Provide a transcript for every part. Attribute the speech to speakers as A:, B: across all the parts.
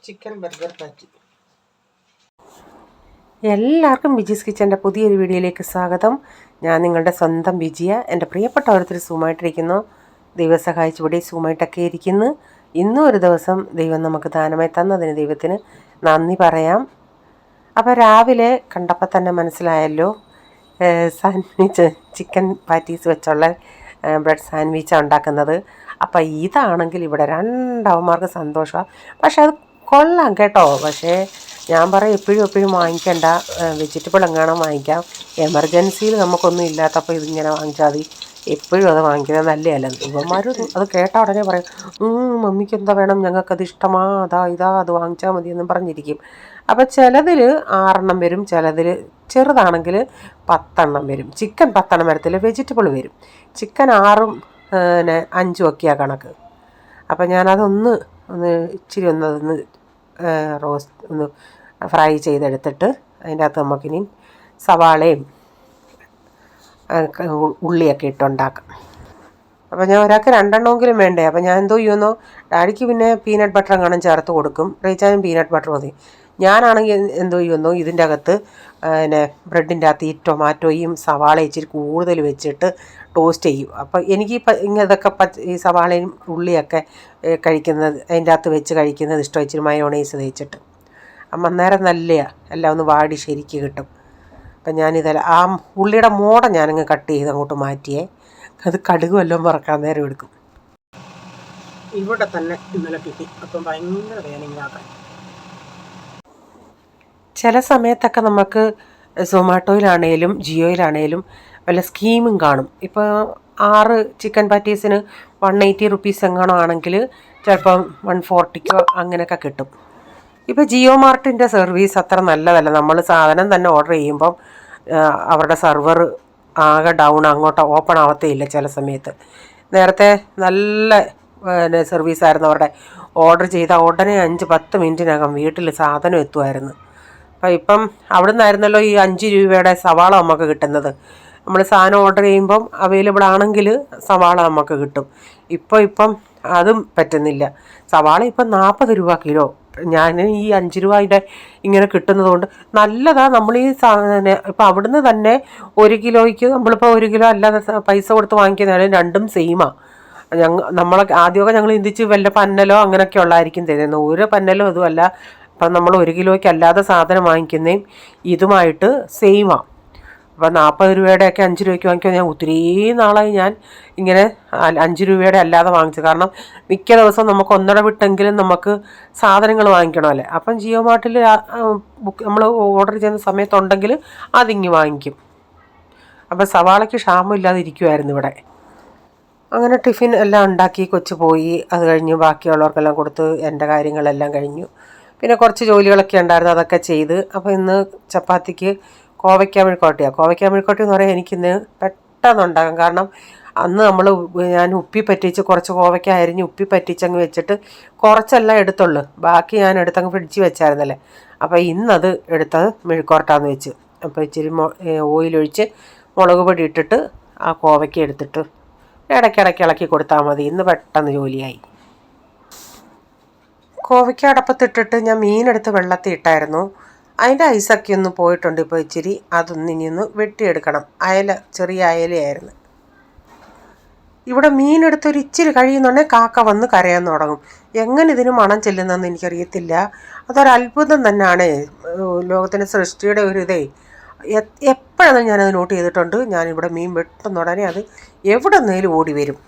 A: Chicken burger patty.
B: എല്ലാവർക്കും ബിജീസ് കിച്ചൻ്റെ പുതിയൊരു വീഡിയോയിലേക്ക് സ്വാഗതം. ഞാൻ നിങ്ങളുടെ സ്വന്തം ബിജിയ. എൻ്റെ പ്രിയപ്പെട്ട ഓരോരുത്തർ സുഖമായിട്ടിരിക്കുന്നു. ദൈവം സഹായിച്ച് ഇവിടെ സുഖമായിട്ടൊക്കെ ഇരിക്കുന്നു. ഇന്നും ഒരു ദിവസം ദൈവം നമുക്ക് ദാനമായി തന്നതിന് ദൈവത്തിന് നന്ദി പറയാം. അപ്പോൾ രാവിലെ കണ്ടപ്പോൾ തന്നെ മനസ്സിലായല്ലോ, സാൻഡ്വിച്ച് ചിക്കൻ പാറ്റീസ് വെച്ചുള്ള ബ്രെഡ് സാൻഡ്വിച്ചാണ് ഉണ്ടാക്കുന്നത്. അപ്പോൾ ഇതാണെങ്കിൽ ഇവിടെ രണ്ടവന്മാർക്ക് സന്തോഷമാണ്. പക്ഷെ അത് കൊള്ളാം കേട്ടോ. പക്ഷേ ഞാൻ പറയും എപ്പോഴും വാങ്ങിക്കണ്ട, വെജിറ്റബിൾ എങ്ങാനും വാങ്ങിക്കാം. എമർജൻസിയിൽ നമുക്കൊന്നും ഇല്ലാത്തപ്പോൾ ഇതിങ്ങനെ വാങ്ങിച്ചാൽ മതി. എപ്പോഴും അത് വാങ്ങിക്കുന്നത് നല്ലതല്ല. ഇവന്മാർ അത് കേട്ട ഉടനെ പറയും, മമ്മിക്ക് എന്താ വേണം, ഞങ്ങൾക്കത് ഇഷ്ടമാ, ഇതാ അത് വാങ്ങിച്ചാൽ മതി എന്നും പറഞ്ഞിരിക്കും. അപ്പോൾ ചിലതിൽ 6 വരും, ചിലതിൽ ചെറുതാണെങ്കിൽ 10 വരും. ചിക്കൻ 10 വരത്തില്ല, വെജിറ്റബിൾ വരും. ചിക്കൻ 6ഉം 5ഉം ഒക്കെയാണ് കണക്ക്. അപ്പം ഞാനതൊന്ന് ഇച്ചിരി അതൊന്ന് റോസ്റ്റ് ഒന്ന് ഫ്രൈ ചെയ്തെടുത്തിട്ട് അതിൻ്റെ അകത്ത് നമുക്കിനി സവാളയും ഉള്ളിയൊക്കെ ഇട്ടുണ്ടാക്കാം. അപ്പോൾ ഞാൻ ഒരാൾക്ക് 2 എണ്ണമെങ്കിലും വേണ്ടേ. അപ്പോൾ ഞാൻ എന്തോ ചെയ്യുന്നോ, ഡാഡിക്ക് പിന്നെ പീനട്ട് ബട്ടർ എങ്ങാനും ചേർത്ത് കൊടുക്കും, റീച്ചാനും പീനട്ട് ബട്ടർ മതി. ഞാനാണെങ്കിൽ എന്തോ ചെയ്യുന്നോ, ഇതിൻ്റെ അകത്ത് ബ്രെഡിൻ്റെ അകത്ത് ഈ ടൊമാറ്റോയും സവാളയും ഇച്ചിരി കൂടുതൽ വെച്ചിട്ട് ടോസ്റ്റ് ചെയ്യും. അപ്പോൾ എനിക്ക് ഇതൊക്കെ ഈ സവാളയും ഉള്ളിയൊക്കെ കഴിക്കുന്നത്, അതിൻ്റെ അകത്ത് വെച്ച് കഴിക്കുന്നത് ഇഷ്ടം. ഇച്ചിരി മയോണൈസ് തേച്ചിട്ട് അപ്പം അന്നേരം നല്ലതാണ്, എല്ലാം ഒന്ന് വാടി ശരിക്ക് കിട്ടും. അപ്പം ഞാനിതെല്ലാം ആ ഉള്ളിയുടെ മോട ഞാനങ്ങ് കട്ട് ചെയ്ത് അങ്ങോട്ട് മാറ്റിയേ. അത് കടുക് വല്ലതും വറക്കാൻ നേരം എടുക്കും.
A: ഇവിടെ തന്നെ ഇന്നലെ കിട്ടി. അപ്പം ഭയങ്കര വേദനയാക്കാൻ.
B: ചില സമയത്തൊക്കെ നമുക്ക് സൊമാറ്റോയിലാണേലും ജിയോയിലാണേലും വല്ല സ്കീമും കാണും. ഇപ്പോൾ 6 ചിക്കൻ പാറ്റീസിന് 180 റുപ്പീസ് എങ്ങാനോ ആണെങ്കിൽ ചിലപ്പം 140 അങ്ങനെയൊക്കെ കിട്ടും. ഇപ്പോൾ ജിയോ മാർട്ടിൻ്റെ സർവീസ് അത്ര നല്ലതല്ല. നമ്മൾ സാധനം തന്നെ ഓർഡർ ചെയ്യുമ്പം അവരുടെ സെർവർ ആകെ ഡൗൺ, അങ്ങോട്ട് ഓപ്പൺ ആവത്തേയില്ല ചില സമയത്ത്. നേരത്തെ നല്ല സർവീസായിരുന്നു അവരുടെ. ഓർഡർ ചെയ്ത ഉടനെ 5-10 മിനിറ്റിനകം വീട്ടിൽ സാധനം എത്തുമായിരുന്നു. അപ്പം ഇപ്പം അവിടെ നിന്നായിരുന്നല്ലോ ഈ 5 രൂപയുടെ സവാള നമുക്ക് കിട്ടുന്നത്. നമ്മൾ സാധനം ഓർഡർ ചെയ്യുമ്പം അവൈലബിൾ ആണെങ്കിൽ സവാള നമുക്ക് കിട്ടും. ഇപ്പം അതും പറ്റുന്നില്ല. സവാള ഇപ്പം 40 രൂപ കിലോ. ഞാൻ ഈ 5 രൂപയുടെ ഇങ്ങനെ കിട്ടുന്നതുകൊണ്ട് നല്ലതാണ്. നമ്മൾ ഈ ഇപ്പം അവിടുന്ന് തന്നെ 1 കിലോയ്ക്ക് നമ്മളിപ്പോൾ 1 കിലോ അല്ലാതെ പൈസ കൊടുത്ത് വാങ്ങിക്കുന്നതായാലും രണ്ടും സെയിമാണ്. നമ്മളൊക്കെ ആദ്യമൊക്കെ ഞങ്ങൾ ചിന്തിച്ച് വല്ല പന്നലോ അങ്ങനെയൊക്കെ ഉള്ളതായിരിക്കും തരുന്നത്. ഒരു പന്നലോ ഇതുമല്ല. അപ്പം നമ്മൾ 1 കിലോയ്ക്ക് അല്ലാതെ സാധനം വാങ്ങിക്കുന്നതും ഇതുമായിട്ട് സെയിമാണ്. അപ്പോൾ 40 രൂപയുടെയൊക്കെ 5 രൂപയ്ക്ക് വാങ്ങിക്കാൻ ഞാൻ ഒത്തിരി നാളായി ഞാൻ ഇങ്ങനെ 5 രൂപയുടെ അല്ലാതെ വാങ്ങിച്ചു. കാരണം മിക്ക ദിവസവും നമുക്ക് ഒന്നര വിട്ടെങ്കിലും നമുക്ക് സാധനങ്ങൾ വാങ്ങിക്കണമല്ലേ. അപ്പം ജിയോ മാർട്ടിൽ നമ്മൾ ഓർഡർ ചെയ്യുന്ന സമയത്തുണ്ടെങ്കിൽ അതിങ്ങ് വാങ്ങിക്കും. അപ്പം സവാളയ്ക്ക് ക്ഷാമമില്ലാതെ ഇരിക്കുമായിരുന്നു ഇവിടെ. അങ്ങനെ ടിഫിൻ എല്ലാം ഉണ്ടാക്കി കൊച്ചു പോയി. അത് കഴിഞ്ഞ് ബാക്കിയുള്ളവർക്കെല്ലാം കൊടുത്ത് എൻ്റെ കാര്യങ്ങളെല്ലാം കഴിഞ്ഞു. പിന്നെ കുറച്ച് ജോലികളൊക്കെ ഉണ്ടായിരുന്നു, അതൊക്കെ ചെയ്ത്. അപ്പോൾ ഇന്ന് ചപ്പാത്തിക്ക് കോവയ്ക്ക മെഴുക്കുവരട്ടിയാണ്. കോവയ്ക്ക മെഴുക്കുവരട്ടി എന്ന് പറയാൻ എനിക്കിന്ന് പെട്ടെന്ന് ഉണ്ടാകാം. കാരണം അന്ന് ഞാൻ ഉപ്പി പറ്റിച്ച് കുറച്ച് കോവയ്ക്ക അരിഞ്ഞ് ഉപ്പി പറ്റിച്ചങ്ങ് വെച്ചിട്ട് കുറച്ചെല്ലാം എടുത്തുള്ളൂ, ബാക്കി ഞാൻ എടുത്തങ്ങ് ഫ്രിഡ്ജിൽ വെച്ചായിരുന്നല്ലേ. അപ്പോൾ ഇന്നത് എടുത്തത് മെഴുക്കുവരട്ടാന്ന് വെച്ച്. അപ്പോൾ ഇച്ചിരി ഓയിലൊഴിച്ച് മുളക് പൊടി ഇട്ടിട്ട് ആ കോവയ്ക്ക എടുത്തിട്ട് ഇടയ്ക്കിടയ്ക്ക് ഇളക്കി കൊടുത്താൽ മതി. ഇന്ന് പെട്ടെന്ന് ജോലിയായി. കോവയ്ക്ക അടപ്പത്തിട്ടിട്ട് ഞാൻ മീനെടുത്ത് വെള്ളത്തിൽ ഇട്ടായിരുന്നു. അതിൻ്റെ ഐസൊക്കെ ഒന്ന് പോയിട്ടുണ്ട്. ഇപ്പോൾ ഇച്ചിരി അതൊന്ന് ഇനിയൊന്ന് വെട്ടിയെടുക്കണം. ചെറിയ അയലയായിരുന്നു. ഇവിടെ മീനെടുത്തൊരു ഇച്ചിരി കഴിയുന്നുണ്ടെങ്കിൽ കാക്ക വന്ന് കരയാൻ തുടങ്ങും. എങ്ങനെ ഇതിന് മണം ചെല്ലുന്നതെന്ന് എനിക്കറിയത്തില്ല. അതൊരത്ഭുതം തന്നെയാണ് ലോകത്തിൻ്റെ സൃഷ്ടിയുടെ ഒരു ഇതേ. എപ്പോഴാണ് ഞാനത് നോട്ട് ചെയ്തിട്ടുണ്ട്. ഞാനിവിടെ മീൻ വെട്ടുന്ന ഉടനെ അത് എവിടെ നിന്നേലും ഓടി വരും.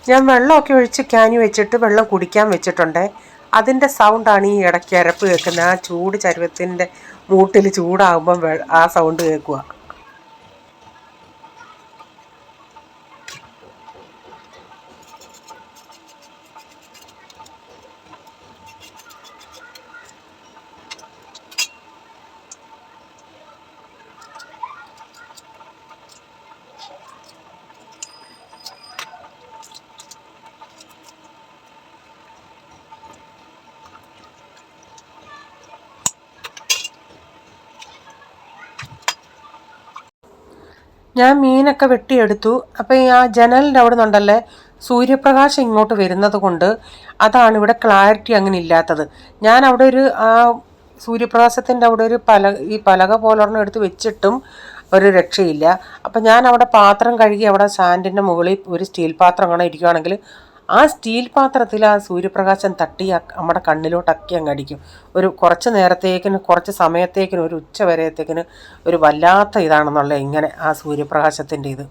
B: ഞാൻ വെള്ളമൊക്കെ ഒഴിച്ച് ക്യാനി വെച്ചിട്ട് വെള്ളം കുടിക്കാൻ വെച്ചിട്ടുണ്ട്. അതിൻ്റെ സൗണ്ടാണ് ഈ ഇടയ്ക്ക് അരപ്പ് കേൾക്കുന്നത്. ആ ചൂട് ചരുവത്തിൻ്റെ മൂട്ടിൽ ചൂടാകുമ്പം ആ സൗണ്ട് കേൾക്കുക. ഞാൻ മീനൊക്കെ വെട്ടിയെടുത്തു. അപ്പോൾ ഈ ആ ജനലിൻ്റെ അവിടെ നിന്നുണ്ടല്ലേ സൂര്യപ്രകാശം ഇങ്ങോട്ട് വരുന്നത് കൊണ്ട് അതാണ് ഇവിടെ ക്ലാരിറ്റി അങ്ങനെ ഇല്ലാത്തത്. ഞാൻ അവിടെ ഒരു സൂര്യപ്രകാശത്തിൻ്റെ അവിടെ ഒരു ഈ പലക പോലൊരെണ്ണം എടുത്ത് വെച്ചിട്ടും ഒരു രക്ഷയില്ല. അപ്പം ഞാൻ അവിടെ പാത്രം കഴുകി അവിടെ സ്റ്റാൻഡിൻ്റെ മുകളിൽ ഒരു സ്റ്റീൽ പാത്രം കാണാൻ ഇരിക്കുകയാണെങ്കിൽ ആ സ്റ്റീൽ പാത്രത്തിൽ ആ സൂര്യപ്രകാശം തട്ടി നമ്മുടെ കണ്ണിലോട്ടൊക്കെ അങ്ങ് അടിക്കും. ഒരു കുറച്ച് നേരത്തേക്കിന്, കുറച്ച് സമയത്തേക്കിന്, ഒരു ഉച്ച വരത്തേക്കിന് ഒരു വല്ലാത്ത ഇതാണെന്നുള്ള ഇങ്ങനെ ആ സൂര്യപ്രകാശത്തിൻ്റെ ഇത്.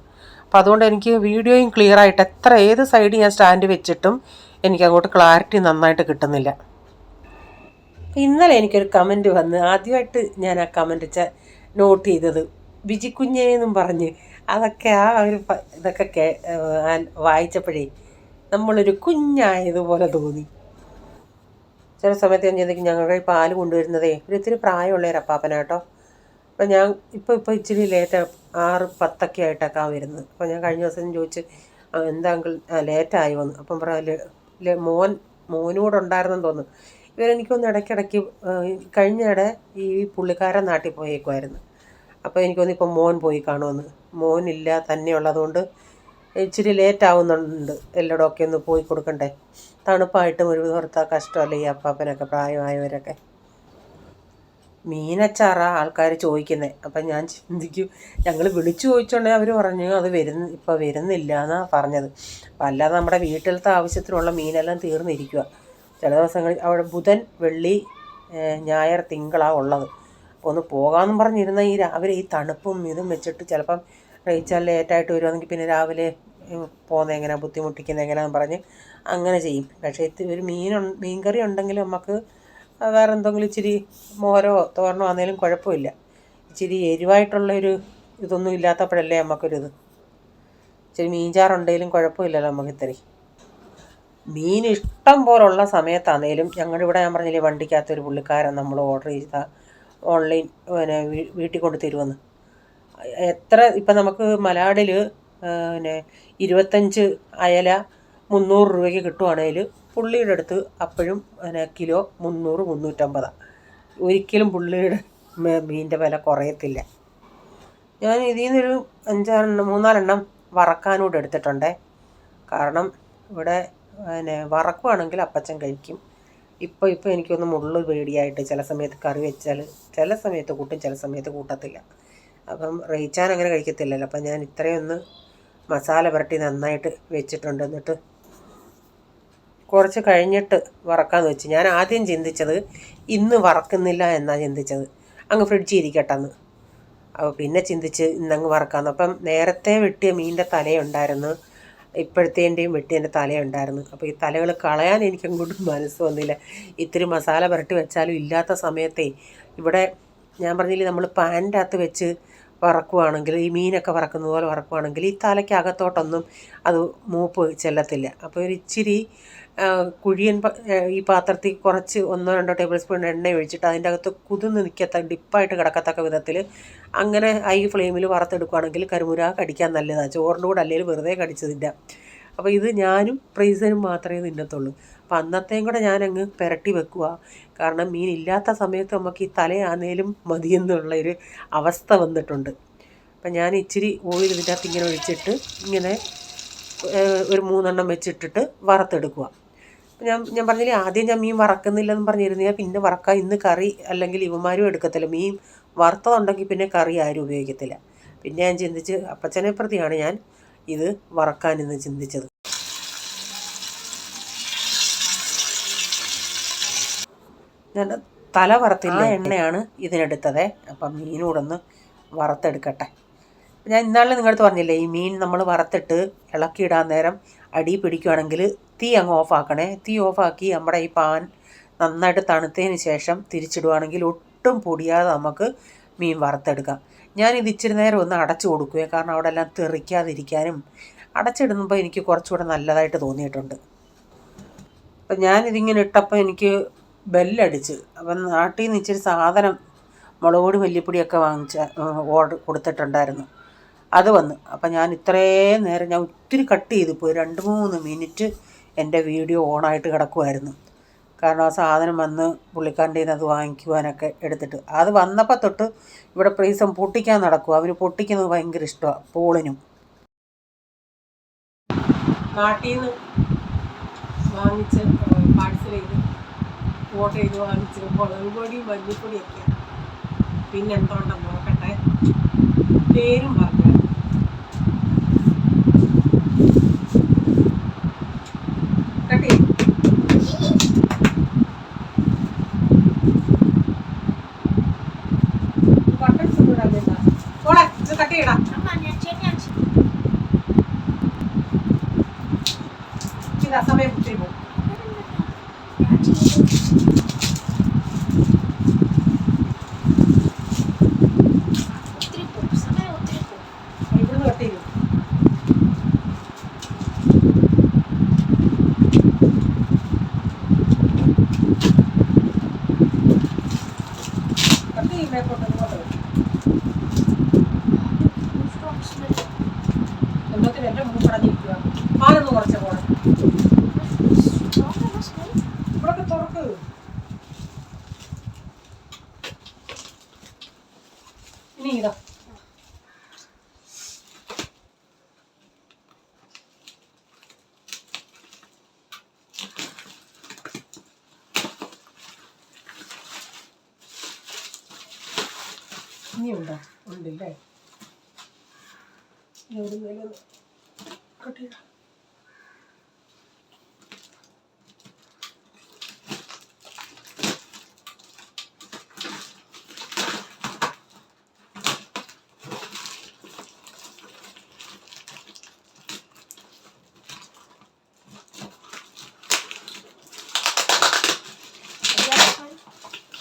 B: അപ്പോൾ അതുകൊണ്ട് എനിക്ക് വീഡിയോയും ക്ലിയർ ആയിട്ട് ഏത് സൈഡ് ഞാൻ സ്റ്റാൻഡ് വെച്ചിട്ടും എനിക്ക് അങ്ങോട്ട് ക്ലാരിറ്റി നന്നായിട്ട് കിട്ടുന്നില്ല. ഇന്നലെ എനിക്കൊരു കമൻറ്റ് വന്ന്, ആദ്യമായിട്ട് ഞാൻ ആ കമൻറ്റ് നോട്ട് ചെയ്തത് ബിജിക്കുഞ്ഞേന്നും പറഞ്ഞ്. അതൊക്കെ ആ ഒരു ഇതൊക്കെ വായിച്ചപ്പോഴേ നമ്മളൊരു കുഞ്ഞായതുപോലെ തോന്നി. ചില സമയത്ത് ഞാൻ ചിന്തിക്കും, ഞങ്ങളുടെ പാല് കൊണ്ടുവരുന്നതേ ഒരിത്തിരി പ്രായമുള്ളൊരു അപ്പാപ്പനാട്ടോ. അപ്പം ഞാൻ ഇപ്പോൾ ഇച്ചിരി ലേറ്റ് 6:10 ആയിട്ടൊക്കെ വരുന്നത്. അപ്പോൾ ഞാൻ കഴിഞ്ഞ ദിവസം ചോദിച്ച് എന്താ അങ്കിൾ ലേറ്റായി വന്നു. അപ്പം പറയാം മോനൂടെ ഉണ്ടായിരുന്നെന്ന് തോന്നുന്നു. ഇവരെനിക്കൊന്ന് ഇടയ്ക്കിടയ്ക്ക് കഴിഞ്ഞിടെ ഈ പുള്ളിക്കാരൻ നാട്ടിൽ പോയേക്കുമായിരുന്നു. അപ്പോൾ എനിക്കൊന്ന് ഇപ്പോൾ മോൻ പോയി കാണുമെന്ന്. മോനില്ല, തന്നെയുള്ളതുകൊണ്ട് ഇച്ചിരി ലേറ്റ് ആവുന്നുണ്ട്. എല്ലായിടമൊക്കെ ഒന്ന് പോയി കൊടുക്കണ്ടേ. തണുപ്പായിട്ടും ഒരു നിർത്താൻ കഷ്ടമല്ലേ ഈ അപ്പാപ്പനൊക്കെ, പ്രായമായവരൊക്കെ. മീനച്ചാറാ ആൾക്കാർ ചോദിക്കുന്നത്. അപ്പം ഞാൻ ചിന്തിക്കും, ഞങ്ങൾ വിളിച്ചു ചോദിച്ചോണ്ടെങ്കിൽ അവർ പറഞ്ഞു അത് ഇപ്പോൾ വരുന്നില്ല എന്നാണ് പറഞ്ഞത്. അപ്പം അല്ലാതെ നമ്മുടെ വീട്ടിലത്തെ ആവശ്യത്തിനുള്ള മീനെല്ലാം തീർന്നിരിക്കുക. ചില ദിവസങ്ങളിൽ അവിടെ ബുധൻ, വെള്ളി, ഞായർ, തിങ്കളാണ് ഉള്ളത്. അപ്പോൾ ഒന്ന് പോകാമെന്നും പറഞ്ഞിരുന്ന ഈ രാവിലെ ഈ തണുപ്പും ഇതും വെച്ചിട്ട് ചിലപ്പം കഴിച്ചാൽ ലേറ്റായിട്ട് വരുവാണെങ്കിൽ പിന്നെ രാവിലെ പോകുന്നത് എങ്ങനെയാണ്, ബുദ്ധിമുട്ടിക്കുന്നത് എങ്ങനെയാണെന്ന് പറഞ്ഞ് അങ്ങനെ ചെയ്യും. പക്ഷേ ഒരു മീൻകറി ഉണ്ടെങ്കിൽ നമുക്ക് വേറെ എന്തെങ്കിലും ഇച്ചിരി മോരോ തോരനോ ആണെങ്കിലും കുഴപ്പമില്ല. ഇച്ചിരി എരിവായിട്ടുള്ളൊരു ഇതൊന്നും ഇല്ലാത്തപ്പോഴല്ലേ നമുക്കൊരിത്. ഇച്ചിരി മീൻചാറുണ്ടെങ്കിലും കുഴപ്പമില്ലല്ലോ നമുക്ക് ഇത്തിരി. മീൻ ഇഷ്ടം പോലുള്ള സമയത്താണെങ്കിലും ഞങ്ങളുടെ ഇവിടെ ഞാൻ പറഞ്ഞില്ലേ വണ്ടിക്കകത്തൊരു പുള്ളിക്കാരൻ നമ്മൾ ഓർഡർ ചെയ്ത ഓൺലൈൻ വീട്ടിൽ കൊണ്ട് തരുമെന്ന്. ഇപ്പം നമുക്ക് മലാഡിൽ 25 അയല 300 രൂപയ്ക്ക് കിട്ടുവാണെങ്കിൽ പുള്ളിയുടെ അടുത്ത് അപ്പോഴും കിലോ 300-350. ഒരിക്കലും പുള്ളിയുടെ മീനിൻ്റെ വില കുറയത്തില്ല. ഞാൻ ഇതിൽ നിന്നൊരു 3-4 എണ്ണം വറക്കാനൂടെ എടുത്തിട്ടുണ്ടേ. കാരണം ഇവിടെ വറക്കുവാണെങ്കിൽ അപ്പച്ചൻ കഴിക്കും. ഇപ്പോൾ എനിക്കൊന്ന് മുള്ളു പേടിയായിട്ട് ചില സമയത്ത് കറി വെച്ചാൽ ചില സമയത്ത് കൂട്ടും, ചില സമയത്ത് കൂട്ടത്തില്ല. അപ്പം റേച്ചാൻ അങ്ങനെ കഴിക്കത്തില്ലല്ലോ. അപ്പം ഞാൻ ഇത്രയൊന്ന് മസാല പുരട്ടി നന്നായിട്ട് വെച്ചിട്ടുണ്ട്. എന്നിട്ട് കുറച്ച് കഴിഞ്ഞിട്ട് വറക്കാമെന്ന് വെച്ച്. ഞാൻ ആദ്യം ചിന്തിച്ചത് ഇന്ന് വറക്കുന്നില്ല എന്നാണ് ചിന്തിച്ചത്, അങ്ങ് ഫ്രിഡ്ജിൽ ഇരിക്കട്ടെന്ന്. അപ്പോൾ പിന്നെ ചിന്തിച്ച് ഇന്നങ്ങ് വറക്കാമെന്ന്. അപ്പം നേരത്തെ വെട്ടിയ മീനിൻ്റെ തലയുണ്ടായിരുന്നു, ഇപ്പോഴത്തേൻ്റെയും വെട്ടിയതിൻ്റെ തലയുണ്ടായിരുന്നു. അപ്പോൾ ഈ തലകൾ കളയാൻ എനിക്കങ്ങോട്ട് മനസ്സ് വന്നില്ല. ഇത്തിരി മസാല പുരട്ടി വെച്ചാലും ഇല്ലാത്ത സമയത്തേ ഇവിടെ ഞാൻ പറഞ്ഞില്ലേ നമ്മൾ പാനിൻ്റെ അകത്ത് വെച്ച് വറക്കുവാണെങ്കിൽ, ഈ മീനൊക്കെ വറക്കുന്നത് പോലെ വറക്കുവാണെങ്കിൽ ഈ തലയ്ക്കകത്തോട്ടൊന്നും അത് മൂപ്പ് ചെല്ലത്തില്ല. അപ്പോൾ ഒരു ഇച്ചിരി കുഴിയൻ ഈ പാത്രത്തിൽ കുറച്ച് 1-2 ടേബിൾ സ്പൂൺ എണ്ണ ഒഴിച്ചിട്ട് അതിൻ്റെ അകത്ത് കുതിർന്ന് ഡിപ്പായിട്ട് കിടക്കത്തക്ക വിധത്തിൽ അങ്ങനെ ഹൈ ഫ്ലെയിമിൽ വറുത്തെടുക്കുകയാണെങ്കിൽ കരിമുര കടിക്കാൻ നല്ലതാണ്. ചോറിൻ്റെ കൂടെ അല്ലെങ്കിൽ വെറുതെ കടിച്ചതില്ല. അപ്പോൾ ഇത് ഞാനും ഫ്രീസറും മാത്രമേ തിന്നത്തുള്ളൂ. അപ്പോൾ അന്നത്തെയും കൂടെ ഞാനങ്ങ് പുരട്ടി വെക്കുക. കാരണം മീൻ ഇല്ലാത്ത സമയത്ത് നമുക്ക് ഈ തലയാന്നേലും മതിയെന്നുള്ളൊരു അവസ്ഥ വന്നിട്ടുണ്ട്. അപ്പം ഞാൻ ഇച്ചിരി ഓയിൽ ഇതിൻ്റെ അകത്ത് ഇങ്ങനെ ഒഴിച്ചിട്ട് ഇങ്ങനെ ഒരു 3 എണ്ണം വെച്ചിട്ടിട്ട് വറുത്തെടുക്കുക. ഞാൻ പറഞ്ഞില്ലേ ആദ്യം ഞാൻ മീൻ വറക്കുന്നില്ലെന്ന് പറഞ്ഞിരുന്നെങ്കിൽ പിന്നെ വറക്കാൻ ഇന്ന് കറി അല്ലെങ്കിൽ ഇവന്മാരും എടുക്കത്തില്ല. മീൻ വറുത്തതുണ്ടെങ്കിൽ പിന്നെ കറി ആരും ഉപയോഗിക്കത്തില്ല. പിന്നെ ഞാൻ ചിന്തിച്ച് അപ്പച്ചനെ പ്രതിയാണ് ഞാൻ ഇത് വറക്കാനെന്ന് ചിന്തിച്ചത്. ഞാൻ തല വറുത്തില്ല, എണ്ണയാണ് ഇതിനെടുത്തത്. അപ്പം മീനൂടൊന്ന് വറുത്തെടുക്കട്ടെ. ഞാൻ ഇന്നാളിൽ നിങ്ങളടുത്ത് പറഞ്ഞില്ലേ ഈ മീൻ നമ്മൾ വറുത്തിട്ട് ഇളക്കിയിടാൻ നേരം അടി പിടിക്കുകയാണെങ്കിൽ തീ അങ്ങ് ഓഫാക്കണേ. തീ ഓഫാക്കി നമ്മുടെ ഈ പാൻ നന്നായിട്ട് തണുത്തതിന് ശേഷം തിരിച്ചിടുകയാണെങ്കിൽ ഒട്ടും പൊടിയാതെ നമുക്ക് മീൻ വറുത്തെടുക്കാം. ഞാനിത് ഇച്ചിരി നേരം ഒന്ന് അടച്ചു കൊടുക്കുകയും, കാരണം അവിടെ എല്ലാം തെറിക്കാതിരിക്കാനും അടച്ചിടുമ്പോൾ എനിക്ക് കുറച്ചുകൂടെ നല്ലതായിട്ട് തോന്നിയിട്ടുണ്ട്. അപ്പം ഞാനിതിങ്ങനെ ഇട്ടപ്പോൾ എനിക്ക് ബെല്ലടിച്ച്. അപ്പം നാട്ടിൽ നിന്ന് ഇച്ചിരി സാധനം മുളക് പൊടി മല്ലിപ്പൊടിയൊക്കെ ഓർഡർ കൊടുത്തിട്ടുണ്ടായിരുന്നു, അത് വന്ന്. അപ്പം ഞാൻ ഇത്രയും നേരം ഞാൻ ഒത്തിരി കട്ട് ചെയ്തിപ്പോൾ 2-3 മിനിറ്റ് എൻ്റെ വീഡിയോ ഓണായിട്ട് കിടക്കുമായിരുന്നു. കാരണം ആ സാധനം വന്ന് പുള്ളിക്കാരൻ്റെ നിന്ന് അത് വാങ്ങിക്കുവാനൊക്കെ എടുത്തിട്ട് അത് വന്നപ്പോൾ തൊട്ട് ഇവിടെ പ്രീസം പൊട്ടിക്കാൻ നടക്കുക. അവർ പൊട്ടിക്കുന്നത് ഭയങ്കര ഇഷ്ടമാണ് പോളിനും. നാട്ടിൽ നിന്ന് വാങ്ങിച്ച് പാഴ്സൽ ചെയ്ത് ഓർഡർ ചെയ്ത് വാങ്ങിച്ച് മുളക് പൊടി മല്ലിപ്പൊടിയൊക്കെയാണ്. പിന്നെ എന്തുകൊണ്ടെന്ന് നോക്കട്ടെ, പേരും പറഞ്ഞു. കട്ടി ബട്ടൺസ് ഒന്നും ഇടാനില്ല. ഓളെ ഇത് കട്ട് ചെയ്യടാ. ഇത് അസമയം കുത്തി പോകും. ഇവിടുന്ന് കട്ട് ചെയ്യും. കട്ട് ചെയ്യുമ്പോ എന്നത്തിന് എന്റെ മുമ്പ് പടഞ്ഞിരിക്കുക. പാലൊന്ന് കുറച്ച പോണം. ഇവിടൊക്കെ തുറക്ക്. ഇനി ഇതാ ഇനിയുണ്ടോ? ഉണ്ടല്ലേ. എവിടുന്നേലും കട്ട് ചെയ്യണം.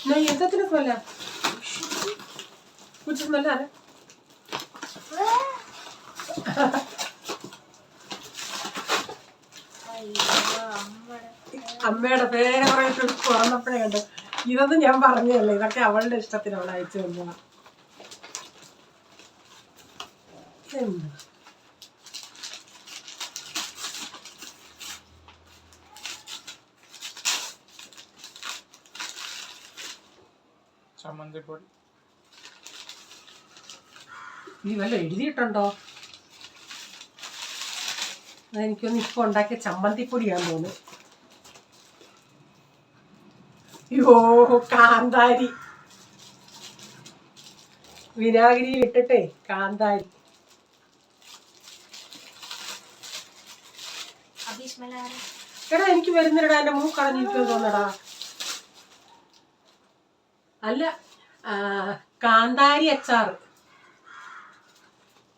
B: नहीं ऐसा तो नहीं बोला कुछ स्मेल आ रहा है അമ്മയുടെ ഫേവറേറ്റ് തുറന്നപ്പോഴേ കണ്ടു. ഇതൊന്നും ഞാൻ പറഞ്ഞല്ലേ, ഇതൊക്കെ അവളുടെ ഇഷ്ടത്തിന് അവൾ അയച്ചു തന്നതാണ്.
C: ചമ്മന്തിപ്പൊടി
B: നീ വല്ല എഴുതിയിട്ടുണ്ടോ? അതെനിക്കൊന്ന് ഇപ്പൊ ഉണ്ടാക്കിയ ചമ്മന്തിപ്പൊടിയാന്ന് തോന്നുന്നു. യോ കാന്താരി വിനാഗിരിയിൽ ഇട്ടിട്ടേ കാന്താരി. എടാ എനിക്ക് വരുന്നില്ലടാ, എന്റെ മൂക്ക് അടഞ്ഞിരിക്കുമെന്ന് തോന്നടാ. അല്ല കാന്താരി അച്ചാറ്.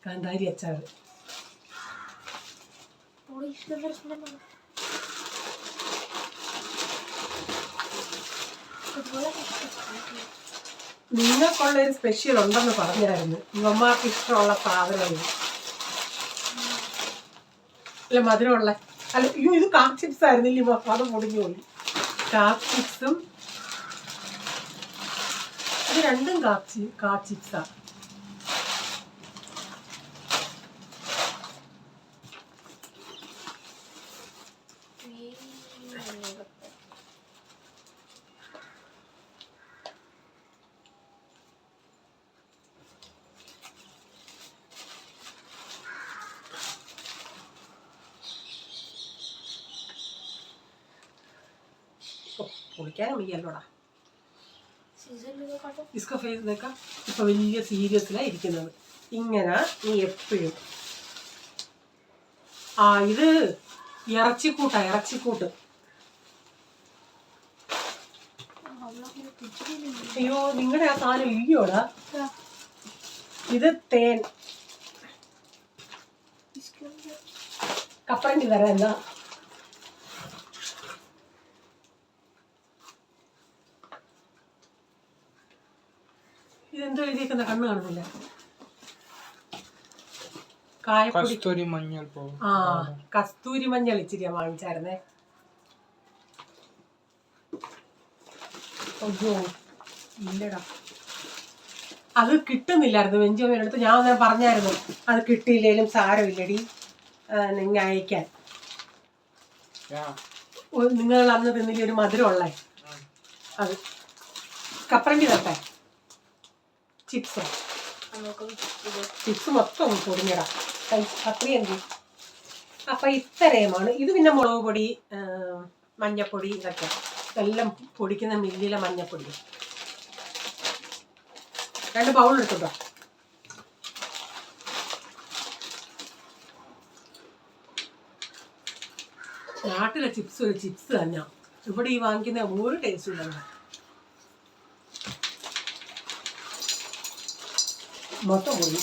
B: കാന്താരി അച്ചാറ് നിങ്ങൾക്കുള്ളൊരു സ്പെഷ്യൽ ഉണ്ടെന്ന് പറഞ്ഞായിരുന്നു. ഇവന്മാർക്ക് ഇഷ്ടമുള്ള സാധനങ്ങൾ അല്ല മധുരമുള്ള. അല്ല അയ്യോ ഇത് കാ ചിപ്സ് ആയിരുന്നില്ല, അത് പൊടിഞ്ഞു പോയി. കാ ചിപ്സും ഇത് രണ്ടും കാ ചിപ്സാ. പൊളിക്കാനും വയ്യല്ലോടാ. ഇസ്ക ഫേസ് ദേക്കാ. ഇപ്പൊ വലിയ സീരിയസിലാണ് ഇരിക്കുന്നത്. ഇങ്ങനെ നീ എപ്പോഴും ഇത് ഇറച്ചിക്കൂട്ടാ, ഇറച്ചിക്കൂട്ട്. അയ്യോ നിങ്ങളുടെ ആ സാധനം ഇല്ലയോടാ. ഇത് തേൻ. കപ്പറണ്ടി തരാം. എന്താ ഇതെന്തോ എഴുതിയേക്കുന്ന കണ്ണ് കാണുന്നില്ല.
C: കസ്തൂരി മഞ്ഞൾ.
B: കസ്തൂരി മഞ്ഞൾ ഇച്ചിരി വാങ്ങിച്ചായിരുന്നേ. അയ്യോ ഇല്ലടാ, അത് കിട്ടുന്നില്ലായിരുന്നു. വെഞ്ചോമേനടുത്ത് ഞാൻ ഒന്നേ പറഞ്ഞായിരുന്നു, അത് കിട്ടിയില്ലേലും സാരമില്ലടി നിങ്ങൾ അയക്കാൻ. നിങ്ങൾ അന്ന് തിന്നില്ല ഒരു മധുരമുള്ളേ അത്. കപ്പറണ്ടി തട്ടെ. ചിപ്സ് മൊത്തം പൊടിഞ്ഞടാ. കത്രി എന്ത് അപ്പം ഇത്രയുമാണ്. ഇത് പിന്നെ മുളക് പൊടി, മഞ്ഞപ്പൊടി, ഇതൊക്കെ എല്ലാം പൊടിക്കുന്ന മില്ലിലെ മഞ്ഞപ്പൊടി. 2 ബൗൾ എടുത്തുണ്ടോ. നാട്ടിലെ ചിപ്സ് ഒരു ചിപ്സ് തന്നെയാണ്. ഇവിടെ ഈ വാങ്ങിക്കുന്ന ഒരു ടേസ്റ്റും ഇല്ല. മൊത്തം പോയി.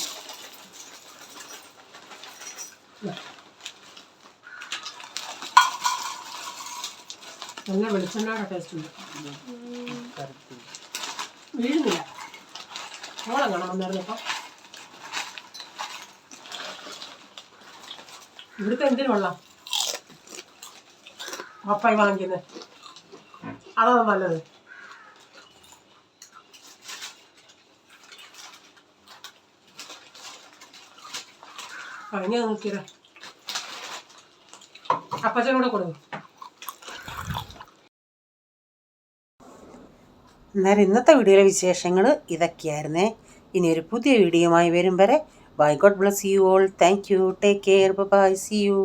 B: നല്ല വെളിച്ചെണ്ണയുടെ ടേസ്റ്റ് ഉണ്ട്. വീഴുന്നില്ല. ഓളം കാണാൻ വന്നായിരുന്നപ്പം. ഇവിടുത്തെ എന്തിനു കൊള്ളാം? പപ്പായി വാങ്ങിക്കുന്നത് അതാണ് നല്ലത്. അങ്ങനെ നോക്കിയത് അപ്പച്ചനൂടെ കൊടുക്കും.
A: അന്നേരം ഇന്നത്തെ വീഡിയോയിലെ വിശേഷങ്ങൾ ഇതൊക്കെയായിരുന്നേ. ഇനി ഒരു പുതിയ വീഡിയോയുമായി വരും വരെ bye. God bless you all. Thank you. Take care. Bye. See U.